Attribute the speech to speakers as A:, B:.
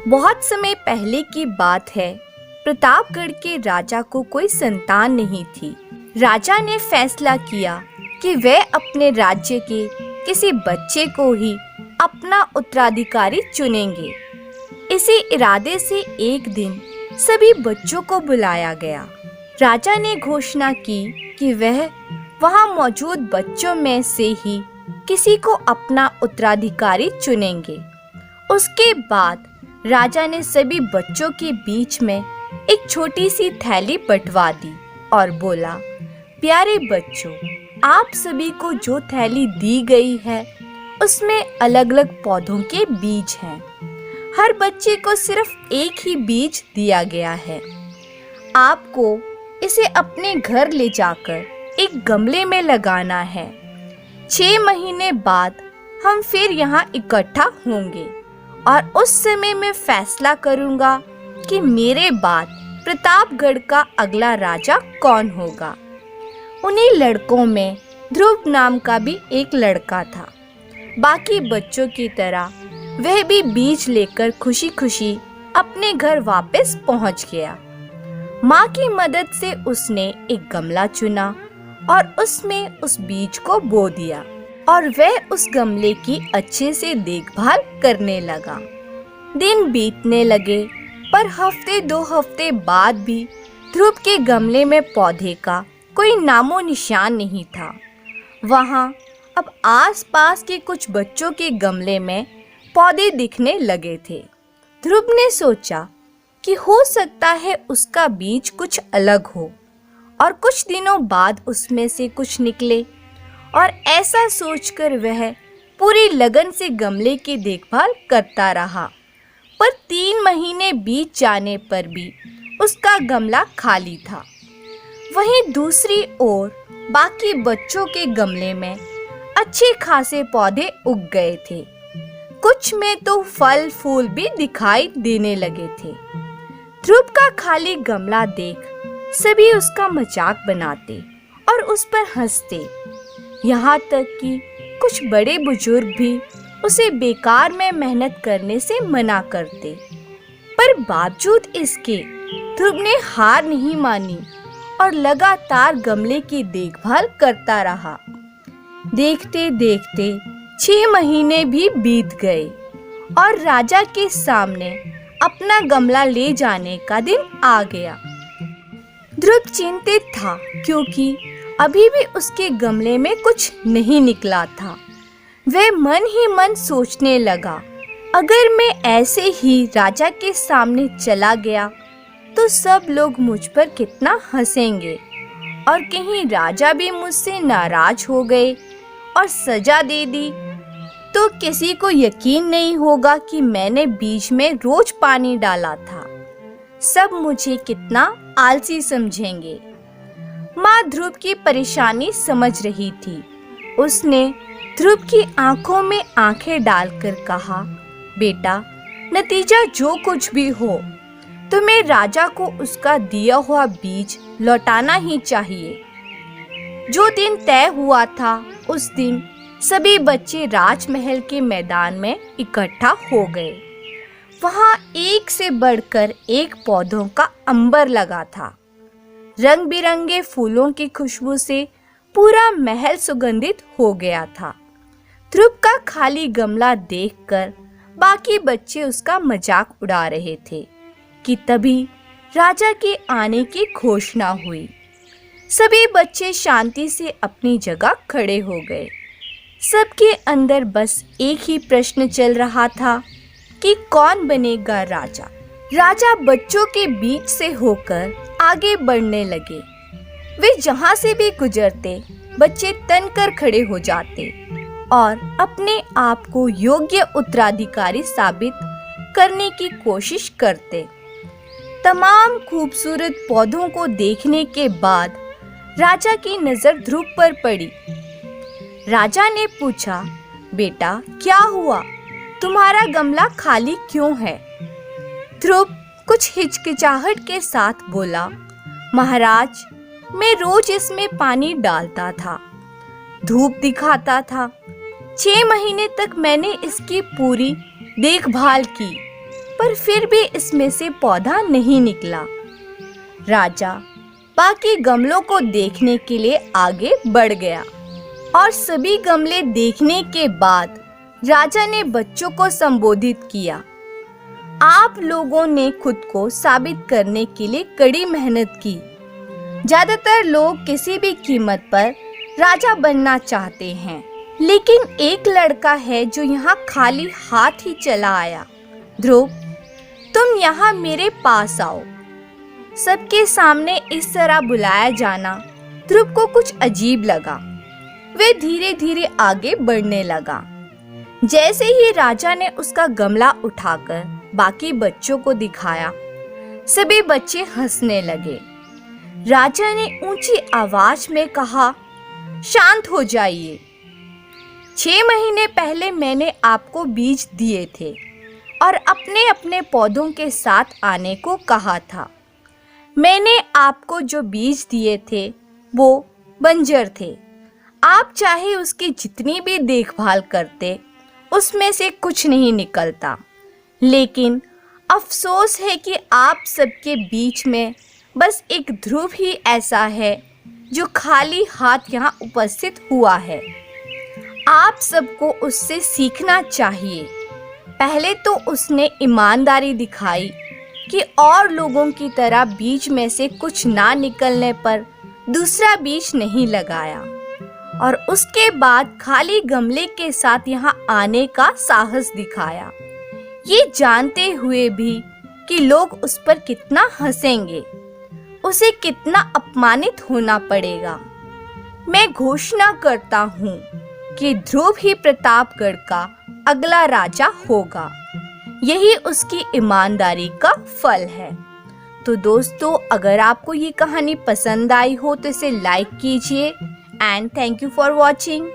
A: बहुत समय पहले की बात है। प्रतापगढ़ के राजा को कोई संतान नहीं थी। राजा ने फैसला किया कि वह अपने राज्य के किसी बच्चे को ही अपना उत्तराधिकारी चुनेंगे। इसी इरादे से एक दिन सभी बच्चों को बुलाया गया। राजा ने घोषणा की कि वह वहां मौजूद बच्चों में से ही किसी को अपना उत्तराधिकारी चुनेंगे। उसके बाद राजा ने सभी बच्चों के बीच में एक छोटी सी थैली बंटवा दी और बोला, प्यारे बच्चों, आप सभी को जो थैली दी गई है उसमें अलग अलग पौधों के बीज हैं। हर बच्चे को सिर्फ एक ही बीज दिया गया है। आपको इसे अपने घर ले जाकर एक गमले में लगाना है। 6 महीने बाद हम फिर यहाँ इकट्ठा होंगे और उस समय मैं फैसला करूँगा कि मेरे बाद प्रतापगढ़ का अगला राजा कौन होगा। उन्हीं लड़कों में ध्रुव नाम का भी एक लड़का था। बाकी बच्चों की तरह वह भी बीज लेकर खुशी खुशी अपने घर वापस पहुंच गया। माँ की मदद से उसने एक गमला चुना और उसमें उस बीज को बो दिया और वह उस गमले की अच्छे से देखभाल करने लगा। दिन बीतने लगे, पर हफ्ते 2 हफ्ते बाद भी ध्रुव के गमले में पौधे का कोई नामो निशान नहीं था। वहाँ अब आसपास के कुछ बच्चों के गमले में पौधे दिखने लगे थे। ध्रुव ने सोचा कि हो सकता है उसका बीज कुछ अलग हो और कुछ दिनों बाद उसमें से कुछ निकले, और ऐसा सोचकर वह पूरी लगन से गमले की देखभाल करता रहा। पर 3 महीने बीत जाने पर भी उसका गमला खाली था। वहीं दूसरी ओर बाकी बच्चों के गमले में अच्छे खासे पौधे उग गए थे। कुछ में तो फल फूल भी दिखाई देने लगे थे। ध्रुव का खाली गमला देख सभी उसका मजाक बनाते और उस पर हंसते। यहाँ तक कि कुछ बड़े बुजुर्ग भी उसे बेकार में मेहनत करने से मना करते। पर बावजूद इसके ध्रुव ने हार नहीं मानी और लगातार गमले की देखभाल करता रहा। देखते देखते 6 महीने भी बीत गए और राजा के सामने अपना गमला ले जाने का दिन आ गया। ध्रुव चिंतित था क्योंकि अभी भी उसके गमले में कुछ नहीं निकला था। वह मन ही मन सोचने लगा, अगर मैं ऐसे ही राजा के सामने चला गया तो सब लोग मुझ पर कितना हंसेंगे, और कहीं राजा भी मुझसे नाराज हो गए और सजा दे दी तो किसी को यकीन नहीं होगा कि मैंने बीज में रोज पानी डाला था। सब मुझे कितना आलसी समझेंगे। माँ ध्रुव की परेशानी समझ रही थी। उसने ध्रुव की आंखों में आंखें डालकर कहा, बेटा, नतीजा जो कुछ भी हो, तुम्हें राजा को उसका दिया हुआ बीज लौटाना ही चाहिए। जो दिन तय हुआ था उस दिन सभी बच्चे राजमहल के मैदान में इकट्ठा हो गए। वहाँ एक से बढ़कर एक पौधों का अंबर लगा था। रंग बिरंगे फूलों की खुशबू से पूरा महल सुगंधित हो गया था। ध्रुव का खाली गमला देखकर बाकी बच्चे उसका मजाक उड़ा रहे थे कि तभी राजा के आने की घोषणा हुई। सभी बच्चे शांति से अपनी जगह खड़े हो गए। सबके अंदर बस एक ही प्रश्न चल रहा था कि कौन बनेगा राजा। राजा बच्चों के बीच से होकर आगे बढ़ने लगे। वे जहाँ से भी गुजरते बच्चे तनकर खड़े हो जाते और अपने आप को योग्य उत्तराधिकारी साबित करने की कोशिश करते। तमाम खूबसूरत पौधों को देखने के बाद राजा की नजर ध्रुव पर पड़ी। राजा ने पूछा, बेटा, क्या हुआ? तुम्हारा गमला खाली क्यों है? ध्रुव कुछ हिचकिचाहट के साथ बोला, महाराज, मैं रोज इसमें पानी डालता था, धूप दिखाता था। 6 महीने तक मैंने इसकी पूरी देखभाल की, पर फिर भी इसमें से पौधा नहीं निकला। राजा बाकी गमलों को देखने के लिए आगे बढ़ गया और सभी गमले देखने के बाद राजा ने बच्चों को संबोधित किया। आप लोगों ने खुद को साबित करने के लिए कड़ी मेहनत की। ज्यादातर लोग किसी भी कीमत पर राजा बनना चाहते हैं, लेकिन एक लड़का है जो यहाँ खाली हाथ ही चला आया। ध्रुव, तुम यहाँ मेरे पास आओ। सबके सामने इस तरह बुलाया जाना ध्रुव को कुछ अजीब लगा। वे धीरे धीरे आगे बढ़ने लगा। जैसे ही राजा ने उसका गमला उठाकर बाकी बच्चों को दिखाया, सभी बच्चे हंसने लगे। राजा ने ऊंची आवाज में कहा, शांत हो जाइए। 6 महीने पहले मैंने आपको बीज दिए थे और अपने अपने पौधों के साथ आने को कहा था। मैंने आपको जो बीज दिए थे वो बंजर थे। आप चाहे उसकी जितनी भी देखभाल करते, उसमें से कुछ नहीं निकलता। लेकिन अफसोस है कि आप सबके बीच में बस एक ध्रुव ही ऐसा है जो खाली हाथ यहाँ उपस्थित हुआ है। आप सबको उससे सीखना चाहिए। पहले तो उसने ईमानदारी दिखाई कि और लोगों की तरह बीज में से कुछ ना निकलने पर दूसरा बीज नहीं लगाया, और उसके बाद खाली गमले के साथ यहाँ आने का साहस दिखाया, ये जानते हुए भी कि लोग उस पर कितना हंसेंगे, उसे कितना अपमानित होना पड़ेगा। मैं घोषणा करता हूँ कि ध्रुव ही प्रतापगढ़ का अगला राजा होगा। यही उसकी ईमानदारी का फल है। तो दोस्तों, अगर आपको ये कहानी पसंद आई हो तो इसे लाइक कीजिए and thank you for watching.